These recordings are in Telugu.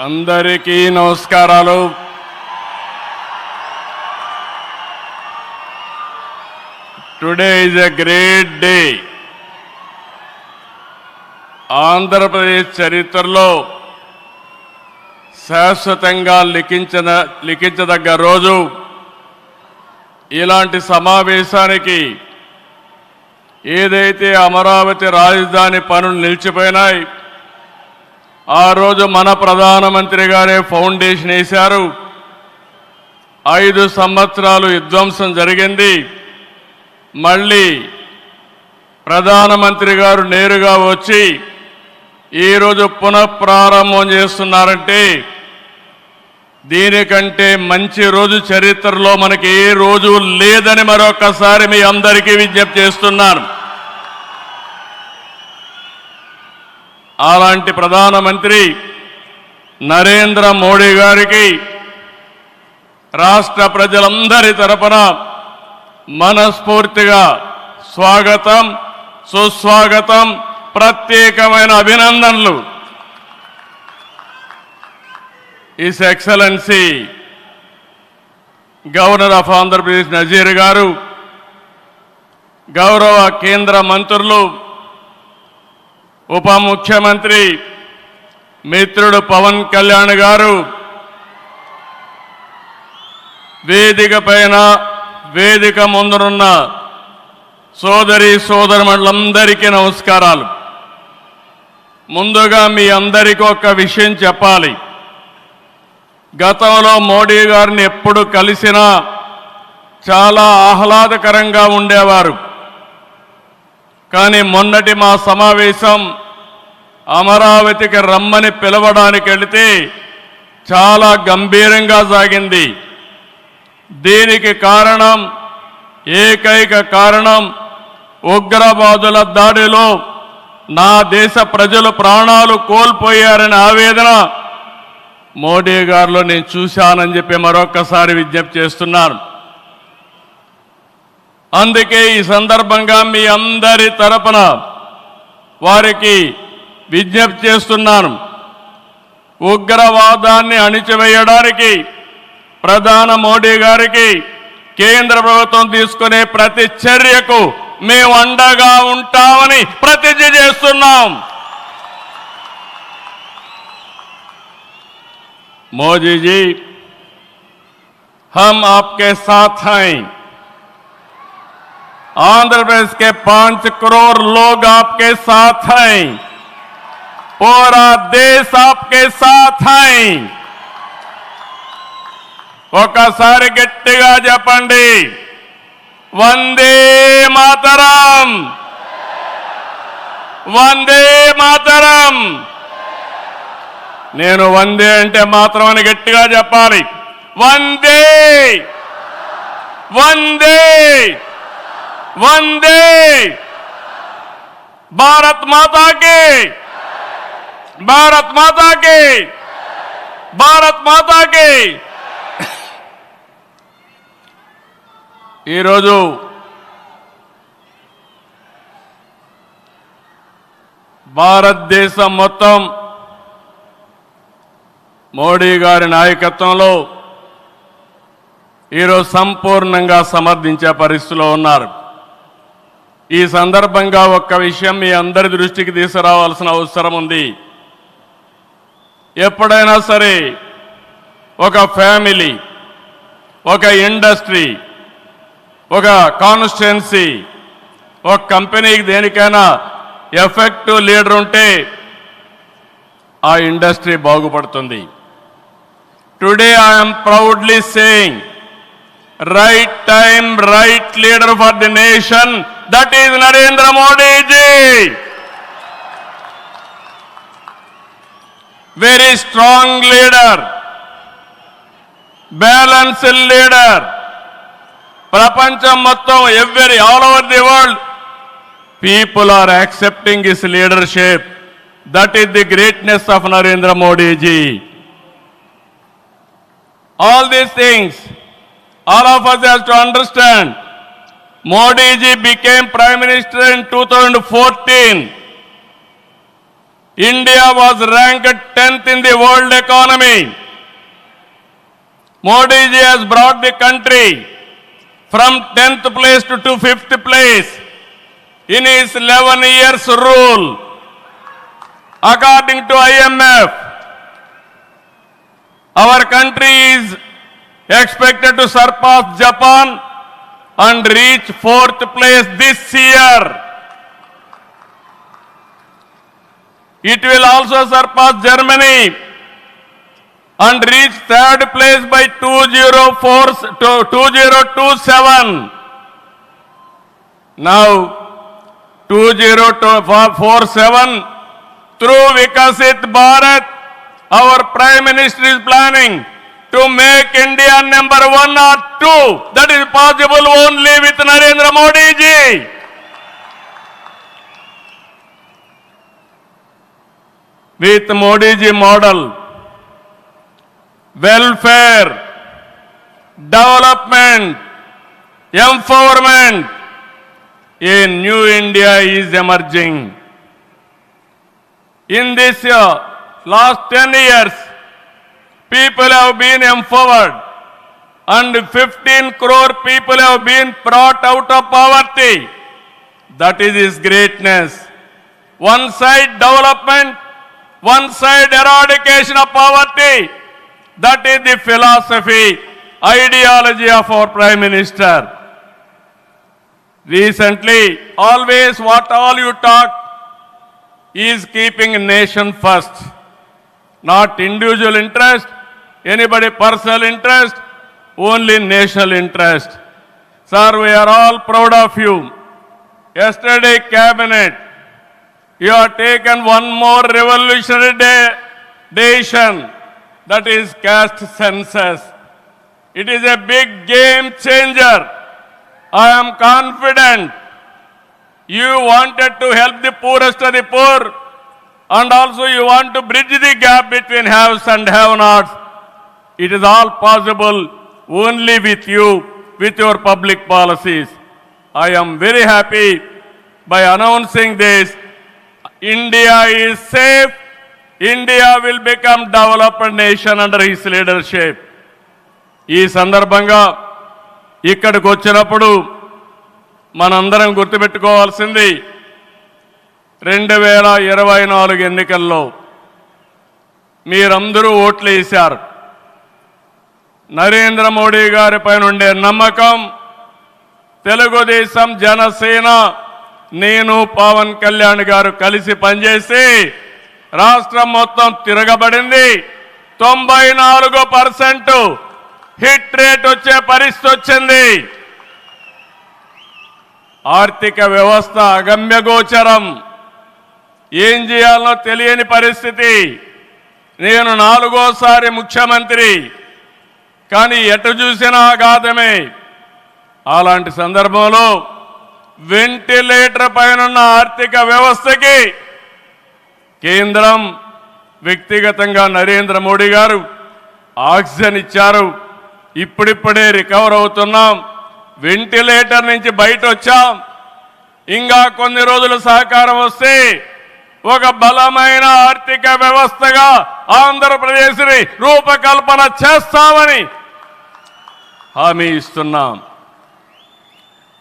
అందరికీ నమస్కారాలు. Today is a great day. Andhra Pradesh చరిత్రలో శాశ్వతంగా లిఖించదగ్గ రోజు. ఇలాంటి సమావేశానికి ఏదైతే అమరావతి రాజధాని పనులు నిలిచిపోయినాయి, ఆ రోజు మన ప్రధానమంత్రి గారే ఫౌండేషన్ వేశారు. 5 సంవత్సరాలు విధ్వంసం జరిగింది. మళ్ళీ ప్రధానమంత్రి గారు నేరుగా వచ్చి ఈరోజు పునఃప్రారంభం చేస్తున్నారంటే దీనికంటే మంచి రోజు చరిత్రలో మనకి ఏ రోజు లేదని మరొకసారి మీ అందరికీ విజ్ఞప్తి చేస్తున్నాను. అలాంటి ప్రధానమంత్రి నరేంద్ర మోడీ గారికి రాష్ట్ర ప్రజలందరి తరపున మనస్ఫూర్తిగా స్వాగతం, సుస్వాగతం, ప్రత్యేకమైన అభినందనలు. His excellency governor of Andhra Pradesh Nazir గారు, గౌరవ కేంద్ర మంత్రులు, ఉప ముఖ్యమంత్రి మిత్రుడు పవన్ కళ్యాణ్ గారు, వేదిక పైన వేదిక ముందునున్న సోదరి సోదరులందరికీ నమస్కారాలు. ముందుగా మీ అందరికీ ఒక విషయం చెప్పాలి. గతంలో మోడీ గారిని ఎప్పుడు కలిసినా చాలా ఆహ్లాదకరంగా ఉండేవారు. కానీ మొన్నటి మా సమావేశం అమరావతికి రమ్మని పిలవడానికి వెళితే చాలా గంభీరంగా సాగింది. దీనికి కారణం, ఏకైక కారణం, ఉగ్రవాదుల దాడిలో నా దేశ ప్రజలు ప్రాణాలు కోల్పోయారనే ఆవేదన మోడీ గారిలో నేను చూశానని చెప్పి మరొకసారి విజ్ఞప్తి చేస్తున్నాను. అందుకే ఈ సందర్భంగా మీ అందరి తరపున వారికి విజ్ఞప్తి చేస్తున్నాను. ఉగ్రవాదాన్ని అణిచివేయడానికి ప్రధాని మోడీ గారికి కేంద్ర ప్రభుత్వం తీసుకునే ప్రతి చర్యకు మేము అండగా ఉంటామని ప్రతిజ్ఞ చేస్తున్నాం. మోదీ जी, हम आपके साथ हैं. आंध्र प्रदेश के 5 करोड़ लोग आपके साथ हैं. पूरा देश आपके साथ हैं. ఒకసారి గట్టిగా చెప్పండి, వందే మాతరం, వందే మాతరం. నేను వందే అంటే మాత్రం అని గట్టిగా చెప్పాలి. వందే, వందే, వందే. భారత్ మాతా కి, భారత్ మాతా కి, భారత్ మాతా కి. ఈరోజు భారతదేశం మొత్తం మోడీ గారి నాయకత్వంలో ఈరోజు సంపూర్ణంగా సమర్థించే పరిస్థితిలో ఉన్నారు. ఈ సందర్భంగా ఒక్క విషయం మీ అందరి దృష్టికి తీసుకురావాల్సిన అవసరం ఉంది. ఎప్పుడైనా సరే ఒక ఫ్యామిలీ, ఒక ఇండస్ట్రీ, ఒక కాన్స్టిట్యుయెన్సీ, ఒక కంపెనీకి దేనికైనా ఎఫెక్టివ్ లీడర్ ఉంటే ఆ ఇండస్ట్రీ బాగుపడుతుంది. Today I am proudly saying, right time, right leader for the nation, that is Narendra Modi ji. Very strong leader, balanced leader. ప్రపంచం మొత్తం all over the world people are accepting his leadership. That is the greatness of Narendra Modi ji. All these things, all of us have to understand. Modi ji became Prime Minister in 2014. India was ranked 10th in the world economy. Modi ji has brought the country from 10th place to 5th place in his 11 years rule. According to IMF, our country is expected to surpass Japan and reach 4th place this year. It will also surpass Germany and reach 3rd place by 2027. Now, 2047, through Vikasit Bharat, our Prime Minister is planning to make India number 1 or 2. That is possible only with Narendra Modi ji. With Modi ji model, welfare, development, empowerment, a new India is emerging. In this last 10 years, people have been empowered and 15 crore people have been brought out of poverty. That is his greatness. One side development, one side eradication of poverty. That is the philosophy, ideology of our Prime Minister. Recently, always what all you talk is keeping nation first, not individual interest, anybody personal interest, only national interest. Sir, we are all proud of you. Yesterday, cabinet, you have taken one more revolutionary decision, that is caste census. It is a big game changer. I am confident you wanted to help the poorest of the poor, and also you want to bridge the gap between haves and have-nots. It is all possible only with you, with your public policies. I am very happy by announcing this. India is safe. India will become developed nation under his leadership. ఈ సందర్భంగా ఇక్కడికి వచ్చినప్పుడు మనందరం గుర్తుపెట్టుకోవాల్సింది 2024 ఎన్నికల్లో మీరందరూ ఓట్లు వేశారు. నరేంద్ర మోడీ గారి పైన ఉండే నమ్మకం, తెలుగుదేశం, జనసేన, నేను, పవన్ కళ్యాణ్ గారు కలిసి పనిచేసి రాష్ట్రం మొత్తం తిరగబడింది. 94% హిట్ రేట్ వచ్చే పరిస్థితి వచ్చింది. ఆర్థిక వ్యవస్థ అగమ్యగోచరం, ఏం చేయాలనో తెలియని పరిస్థితి. నేను 4వ ముఖ్యమంత్రి, కానీ ఎటు చూసినా ఆఘాతమే. అలాంటి సందర్భంలో వెంటిలేటర్ పైనున్న ఆర్థిక వ్యవస్థకి కేంద్రం, వ్యక్తిగతంగా నరేంద్ర మోడీ గారు ఆక్సిజన్ ఇచ్చారు. ఇప్పుడిప్పుడే రికవర్ అవుతున్నాం, వెంటిలేటర్ నుంచి బయట వచ్చాం. ఇంకా కొన్ని రోజులు సహకారం వస్తే ఒక బలమైన ఆర్థిక వ్యవస్థగా ఆంధ్రప్రదేశ్ని రూపకల్పన చేస్తామని హామీ ఇస్తున్నాం.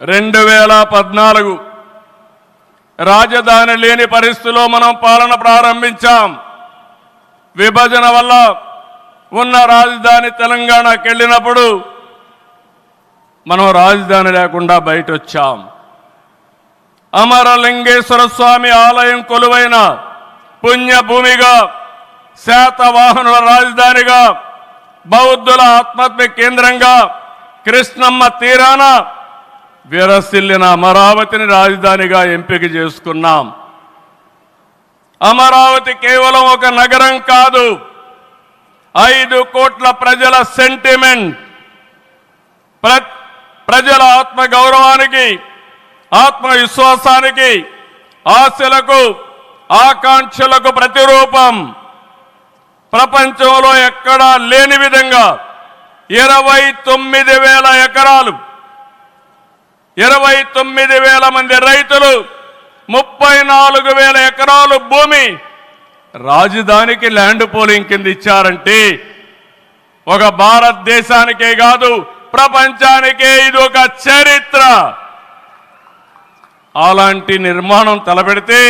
2014 రాజధాని లేని పరిస్థితిలో మనం పాలన ప్రారంభించాం. విభజన వల్ల ఉన్న రాజధాని తెలంగాణకి వెళ్ళినప్పుడు మనం రాజధాని లేకుండా బయట వచ్చాం. అమరలింగేశ్వర స్వామి ఆలయం కొలువైన పుణ్యభూమిగా, శాతవాహనుల రాజధానిగా, బౌద్ధుల ఆత్మహత్య కేంద్రంగా, కృష్ణమ్మ తీరాన విరసిల్లిన అమరావతిని రాజధానిగా ఎంపిక చేసుకున్నాం. అమరావతి కేవలం ఒక నగరం కాదు, 5 కోట్ల ప్రజల సెంటిమెంట్. ప్రజల ఆత్మ గౌరవానికి, ఆత్మవిశ్వాసానికి, ఆశలకు, ఆకాంక్షలకు ప్రతిరూపం. ప్రపంచంలో ఎక్కడా లేని విధంగా 29,000 ఎకరాలు, 29,000 మంది రైతులు, 34,000 ఎకరాలు భూమి రాజధానికి ల్యాండ్ పోలింగ్ కింద ఇచ్చారంటే ఒక భారతదేశానికే కాదు ప్రపంచానికే ఇది ఒక చరిత్ర. అలాంటి నిర్మాణం తలపెడితే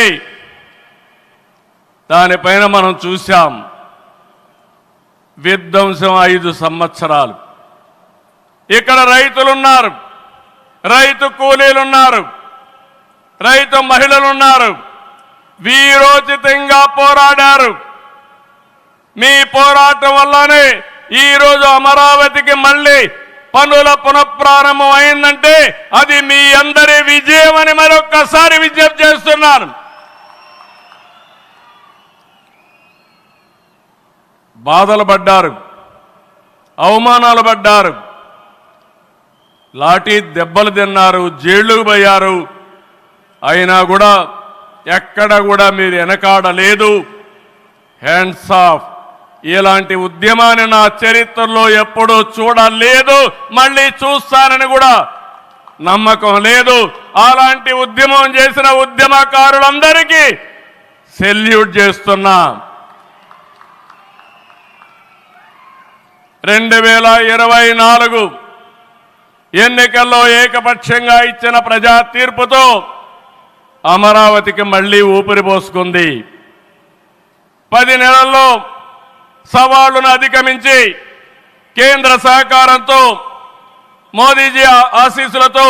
దానిపైన మనం చూశాం విధ్వంసం 5 సంవత్సరాలు. ఇక్కడ రైతులున్నారు, రైతు కూలీలున్నారు, రైతు మహిళలున్నారు, వీరోచితంగా పోరాడారు. మీ పోరాటం వల్లనే ఈరోజు అమరావతికి మళ్ళీ పనుల పునఃప్రారంభం అయిందంటే అది మీ అందరి విజయం అని మరొక్కసారి విజ్ఞప్తి చేస్తున్నాను. బాధలు పడ్డారు, అవమానాలు పడ్డారు, లాఠీ దెబ్బలు తిన్నారు, జైళ్లకు పోయారు. అయినా కూడా ఎక్కడ కూడా మీరు వెనకాడలేదు. Hands of. ఇలాంటి ఉద్యమాన్ని నా చరిత్రలో ఎప్పుడూ చూడలేదు, మళ్ళీ చూస్తానని కూడా నమ్మకం లేదు. అలాంటి ఉద్యమం చేసిన ఉద్యమకారులందరికీ సెల్యూట్ చేస్తున్నా. 2024 ఎన్నికల్లో ఏకపక్షంగా ఇచ్చిన ప్రజా తీర్పుతో అమరావతికి మళ్లీ ఊపిరి పోసుకుంది. 10 నెలల్లో సవాళ్లను అధిగమించి కేంద్ర సహకారంతో మోదీజీ ఆశీస్సులతో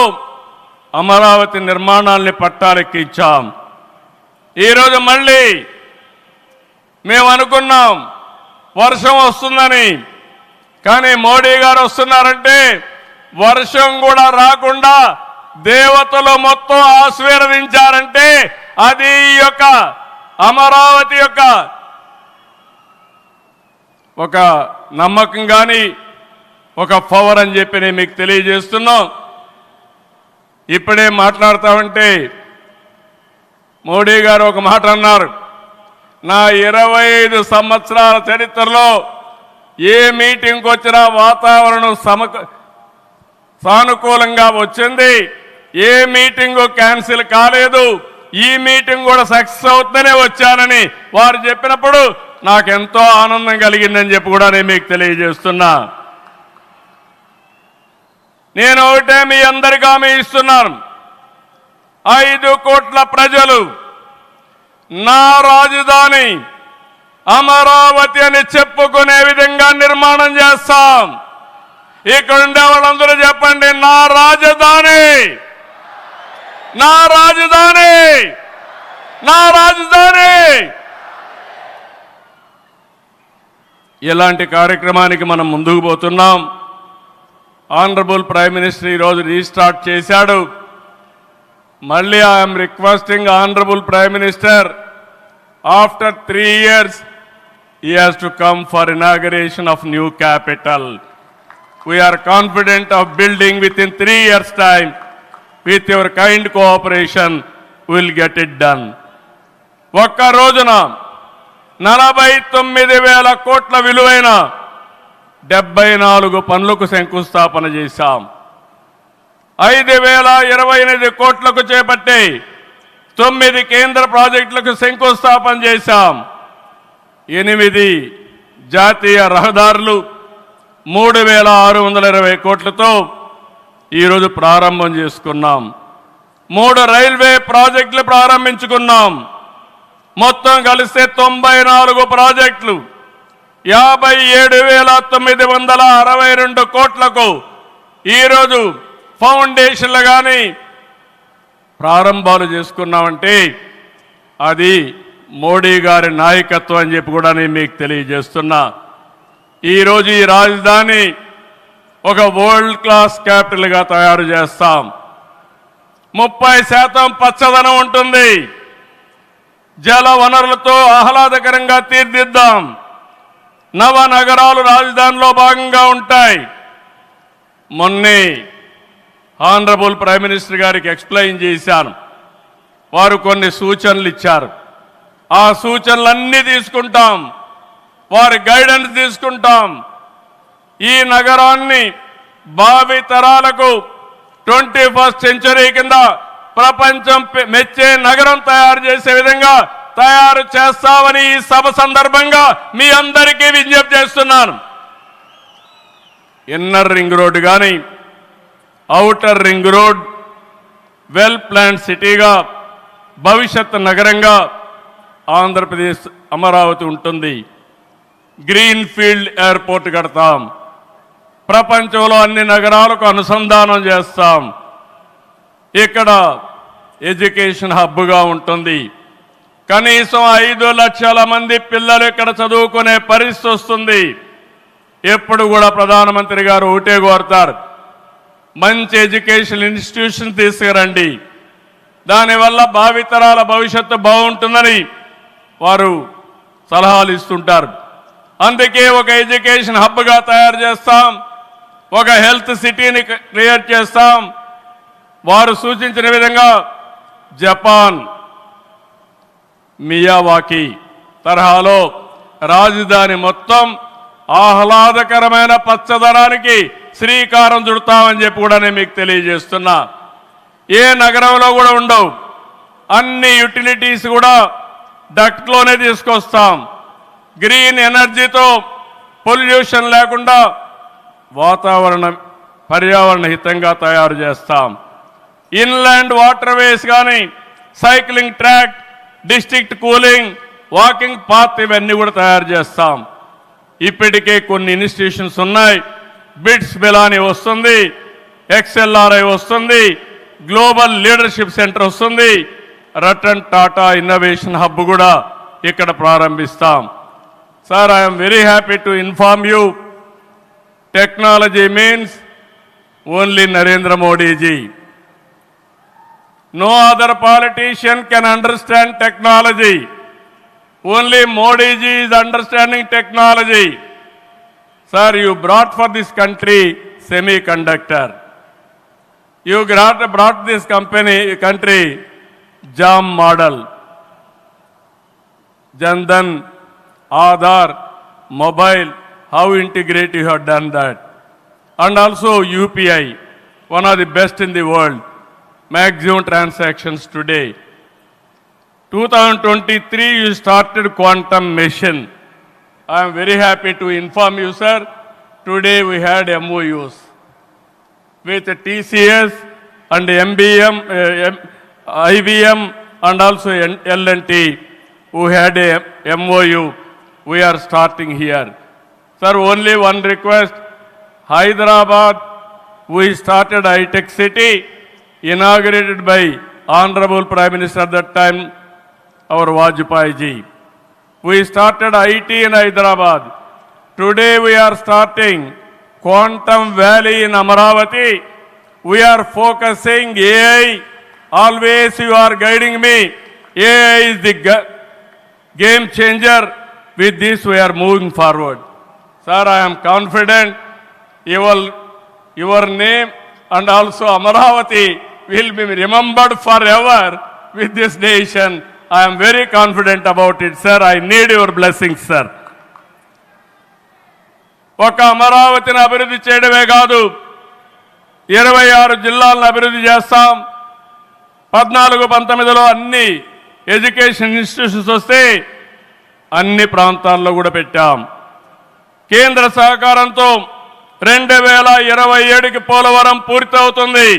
అమరావతి నిర్మాణాల్ని పట్టాలెక్కించాం. ఈరోజు మళ్ళీ మేము అనుకున్నాం వర్షం వస్తుందని, కానీ మోడీ గారు వస్తున్నారంటే వర్షం కూడా రాకుండా దేవతలు మొత్తం ఆశీర్వదించారంటే అది ఈ యొక్క అమరావతి యొక్క ఒక నమ్మకం కానీ ఒక పవర్ అని చెప్పి నేను మీకు తెలియజేస్తున్నాం. ఇప్పుడే మాట్లాడుతామంటే మోడీ గారు ఒక మాట అన్నారు, నా 25 సంవత్సరాల చరిత్రలో ఏ మీటింగ్కి వచ్చినా వాతావరణం సానుకూలంగా వచ్చింది, ఏ మీటింగు క్యాన్సిల్ కాలేదు, ఈ మీటింగ్ కూడా సక్సెస్ అవుతుందనే వచ్చానని వారు చెప్పినప్పుడు నాకెంతో ఆనందం కలిగిందని చెప్పి కూడా నేను మీకు తెలియజేస్తున్నా. నేను ఒకటే మీ అందరికీ హామీ ఇస్తున్నాను, 5 కోట్ల ప్రజలు నా రాజధాని అమరావతి అని చెప్పుకునే విధంగా నిర్మాణం చేస్తాం. ఇక్కడ ఉండే వాళ్ళందరూ చెప్పండి, నా రాజధాని, నా రాజధాని, నా రాజధాని. ఇలాంటి కార్యక్రమానికి మనం ముందుకు పోతున్నాం. ఆనరబుల్ ప్రైమ్ మినిస్టర్ ఈరోజు రీస్టార్ట్ చేశాడు. మళ్ళీ I'm requesting honourable prime minister, after 3 years he has to come for inauguration of new capital. We are confident of building within 3 years time. With your kind cooperation we will get it done. ఒక్క రోజున 49,000 కోట్ల విలువైన 74 పనులకు శంకుస్థాపన చేశాం. 5,028 కోట్లకు చేపట్టి 9 కేంద్ర ప్రాజెక్టులకు శంకుస్థాపన చేశాం. 8 జాతీయ రహదారులు 3,620 కోట్లతో ఈరోజు ప్రారంభం చేసుకున్నాం. 3 రైల్వే ప్రాజెక్టులు ప్రారంభించుకున్నాం. మొత్తం కలిస్తే 94 ప్రాజెక్టులు 57,962 కోట్లకు ఈరోజు ఫౌండేషన్లు కానీ ప్రారంభాలు చేసుకున్నామంటే అది మోడీ గారి నాయకత్వం అని చెప్పి కూడా నేను మీకు తెలియజేస్తున్నా. ఈరోజు ఈ రాజధాని ఒక వరల్డ్ క్లాస్ క్యాపిటల్గా తయారు చేస్తాం. 30% పచ్చదనం ఉంటుంది. జల వనరులతో ఆహ్లాదకరంగా తీర్చిదిద్దాం. నవ నగరాలు రాజధానిలో భాగంగా ఉంటాయి. మొన్నే ఆనరబుల్ ప్రైమ్ మినిస్టర్ గారికి ఎక్స్ప్లెయిన్ చేశాను. వారు కొన్ని సూచనలు ఇచ్చారు. ఆ సూచనలన్నీ తీసుకుంటాం, వారి గైడెన్స్ తీసుకుంటాం. ఈ నగరాన్ని భావి తరాలకు 21st సెంచరీ కింద ప్రపంచం మెచ్చే నగరం తయారు చేసే విధంగా తయారు చేస్తామని ఈ సభ సందర్భంగా మీ అందరికీ విజ్ఞప్తి చేస్తున్నాను. ఇన్నర్ రింగ్ రోడ్ కానీ outer ring road well plan సిటీగా భవిష్యత్ నగరంగా ఆంధ్రప్రదేశ్ అమరావతి ఉంటుంది. గ్రీన్ ఫీల్డ్ ఎయిర్పోర్ట్ కడతాం. ప్రపంచంలో అన్ని నగరాలకు అనుసంధానం చేస్తాం. ఇక్కడ ఎడ్యుకేషన్ హబ్గా ఉంటుంది. కనీసం 5 లక్షల మంది పిల్లలు ఇక్కడ చదువుకునే పరిస్థితి వస్తుంది. ఎప్పుడు కూడా ప్రధానమంత్రి గారు ఒకటే కోరుతారు, మంచి ఎడ్యుకేషన్ ఇన్స్టిట్యూషన్ తీసుకురండి, దానివల్ల భావితరాల భవిష్యత్తు బాగుంటుందని వారు సలహాలు ఇస్తుంటారు. అందుకే ఒక ఎడ్యుకేషన్ హబ్గా తయారు చేస్తాం, ఒక హెల్త్ సిటీని క్రియేట్ చేస్తాం. వారు సూచించిన విధంగా జపాన్ మియావాకి తరహాలో రాజధాని మొత్తం ఆహ్లాదకరమైన పచ్చదనానికి శ్రీకారం చుడతామని చెప్పి కూడా నేను మీకు తెలియజేస్తున్నా. ఏ నగరంలో కూడా ఉండవు, అన్ని యుటిలిటీస్ కూడా డక్ట్లోనే తీసుకొస్తాం. గ్రీన్ ఎనర్జీతో పొల్యూషన్ లేకుండా పర్యావరణ హితంగా తయారు చేస్తాం. ఇన్లాండ్ వాటర్ వేస్ కానీ cycling track, district cooling, walking path ఇవన్నీ కూడా తయారు చేస్తాం. ఇప్పటికే కొన్ని ఇన్స్టిట్యూషన్స్ ఉన్నాయి. బిట్స్ బిలాని వస్తుంది, XLRI వస్తుంది, గ్లోబల్ లీడర్షిప్ సెంటర్ వస్తుంది, రతన్ టాటా ఇన్నోవేషన్ హబ్ కూడా ఇక్కడ ప్రారంభిస్తాం. Sir, I'm very happy to inform you, technology means only Narendra Modi ji. No other politician can understand technology. Only Modi ji is understanding technology. Sir, you brought for this country semiconductor. You brought this country JAM model. Jandan, Aadhaar, mobile, how integrated you have done that. And also UPI, one of the best in the world. Maximum transactions today. 2023 you started quantum mission. I am very happy to inform you, sir. Today we had MOUs with TCS and MBM, IBM and also L&T who had a MOU. We are starting here. Sir, only one request. Hyderabad, we started high-tech city, inaugurated by Honorable Prime Minister at that time, our Vajpayee ji. We started IT in Hyderabad. Today we are starting Quantum Valley in Amaravati. We are focusing AI. Always you are guiding me. AI is the game changer. With this we are moving forward. Sir, I am confident your name and also Amaravati will be remembered forever with this nation. I am very confident about it, sir. I need your blessings, sir. ఒక అమరావతిని అభివృద్ధి చేయడమే కాదు, 26 జిల్లాలను అభివృద్ధి చేస్తాం. 14-19లో అన్ని ఎడ్యుకేషన్ ఇన్స్టిట్యూషన్స్ వస్తే అన్ని ప్రాంతాల్లో కూడా పెట్టాం. కేంద్ర సహకారంతో 2027కి పోలవరం పూర్తవుతుంది.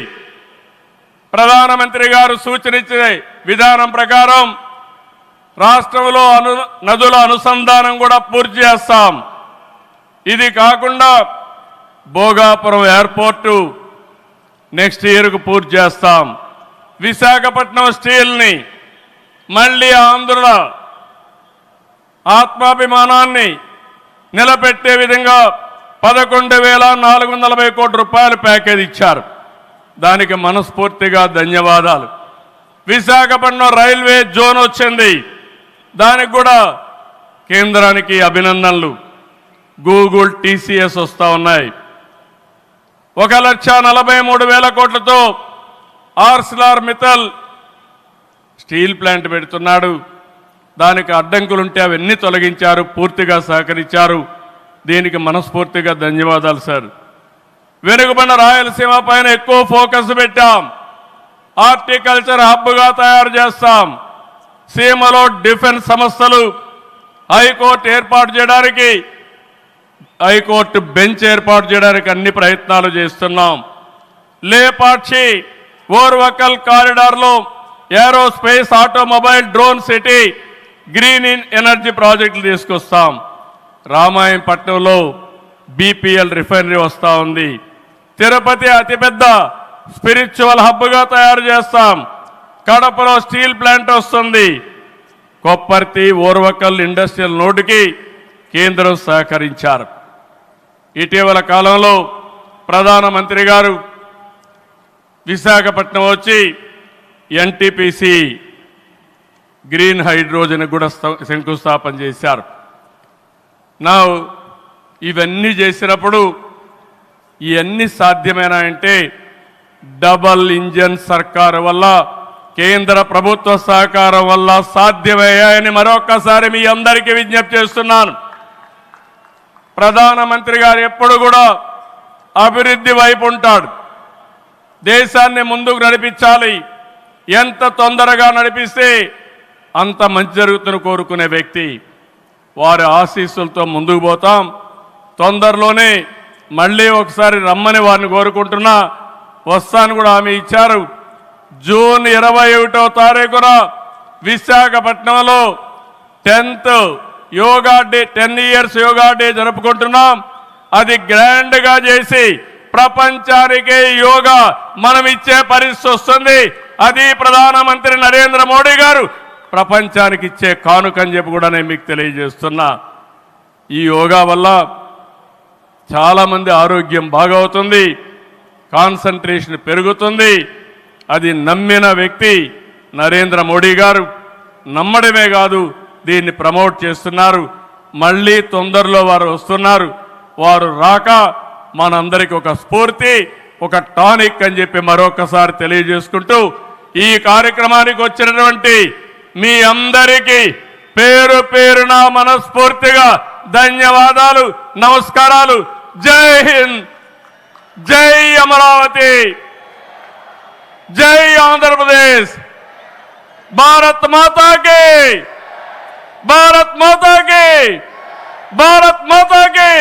ప్రధానమంత్రి గారు సూచనిచ్చే విధానం ప్రకారం రాష్ట్రంలో నదుల అనుసంధానం కూడా పూర్తి చేస్తాం. ఇది కాకుండా భోగాపురం ఎయిర్పోర్టు నెక్స్ట్ ఇయర్కు పూర్తి చేస్తాం. విశాఖపట్నం స్టీల్ని మళ్ళీ ఆంధ్రుల ఆత్మాభిమానాన్ని నిలబెట్టే విధంగా 11,440 కోట్ల రూపాయల ప్యాకేజ్ ఇచ్చారు. దానికి మనస్ఫూర్తిగా ధన్యవాదాలు. విశాఖపట్నం రైల్వే జోన్ వచ్చింది, దానికి కూడా కేంద్రానికి అభినందనలు. గూగుల్, TCS వస్తూ ఉన్నాయి. 1,43,000 కోట్లతో ఆర్సిలార్ మిత్తల్ స్టీల్ ప్లాంట్ పెడుతున్నాడు. దానికి అడ్డంకులుంటే అవన్నీ తొలగించారు, పూర్తిగా సహకరించారు. దీనికి మనస్ఫూర్తిగా ధన్యవాదాలు సార్. వెనుకబడిన రాయలసీమ పైన ఎక్కువ ఫోకస్ పెట్టాం. హార్టికల్చర్ హబ్గా తయారు చేస్తాం. సీమలో డిఫెన్స్ సంస్థలు, హైకోర్టు ఏర్పాటు చేయడానికి, హైకోర్టు బెంచ్ ఏర్పాటు చేయడానికి అన్ని ప్రయత్నాలు చేస్తున్నాం. లేపాక్షి ఓర్వకల్ కారిడార్లో aerospace, automobile, drone city, green energy ప్రాజెక్టులు తీసుకొస్తాం. రామాయంపట్నంలో బీపీఎల్ రిఫైనరీ వస్తూ ఉంది. తిరుపతి అతిపెద్ద స్పిరిచువల్ హబ్గా తయారు చేస్తాం. కడపలో స్టీల్ ప్లాంట్ వస్తుంది. కొప్పర్తి, ఓర్వకల్ ఇండస్ట్రియల్ నోటుకి కేంద్రం సహకరించారు. ఇటీవల కాలంలో ప్రధానమంత్రి గారు విశాఖపట్నం వచ్చి ఎన్టీపీసీ గ్రీన్ హైడ్రోజన్ కూడా శంకుస్థాపన చేశారు. నా ఇవన్నీ చేసినప్పుడు ఇవన్నీ సాధ్యమేనా అంటే డబల్ ఇంజన్ సర్కారు వల్ల, కేంద్ర ప్రభుత్వ సహకారం వల్ల సాధ్యమయ్యాయని మరొక్కసారి మీ అందరికీ విజ్ఞప్తి చేస్తున్నాను. ప్రధానమంత్రి గారు ఎప్పుడు కూడా అభివృద్ధి వైపు ఉంటాడు. దేశాన్ని ముందుకు నడిపించాలి. ఎంత తొందరగా నడిపిస్తే అంత మంచి జరుగుతుందని కోరుకునే వ్యక్తి. వారి ఆశీస్సులతో ముందుకు పోతాం. తొందరలోనే మళ్ళీ ఒకసారి రమ్మని వారిని కోరుకుంటున్నా. వస్తాను కూడా హామీ ఇచ్చారు. జూన్ 21వ తారీఖున విశాఖపట్నంలో 10th yoga day, 10 years yoga day జరుపుకుంటున్నాం. అది గ్రాండ్గా చేసి ప్రపంచానికే యోగా మనం ఇచ్చే పరిస్థితి వస్తుంది. అది ప్రధానమంత్రి నరేంద్ర మోడీ గారు ప్రపంచానికి ఇచ్చే కానుకని చెప్పి కూడా నేను మీకు తెలియజేస్తున్నా. ఈ యోగా వల్ల చాలామంది ఆరోగ్యం బాగవుతుంది, కాన్సంట్రేషన్ పెరుగుతుంది. అది నమ్మిన వ్యక్తి నరేంద్ర మోడీ గారు. నమ్మడమే కాదు, దీన్ని ప్రమోట్ చేస్తున్నారు. మళ్ళీ తొందరలో వారు వస్తున్నారు. వారు రాక మనందరికీ ఒక స్ఫూర్తి, ఒక టానిక్ అని చెప్పి మరొకసారి తెలియజేసుకుంటూ ఈ కార్యక్రమానికి వచ్చినటువంటి మీ అందరికీ పేరు పేరున మనస్ఫూర్తిగా ధన్యవాదాలు, నమస్కారాలు. జై హింద్, జై అమరావతి, జై ఆంధ్రప్రదేశ్, భారత్ మాతా కి, భారత్ మాతా కి, భారత్ మాతా కి.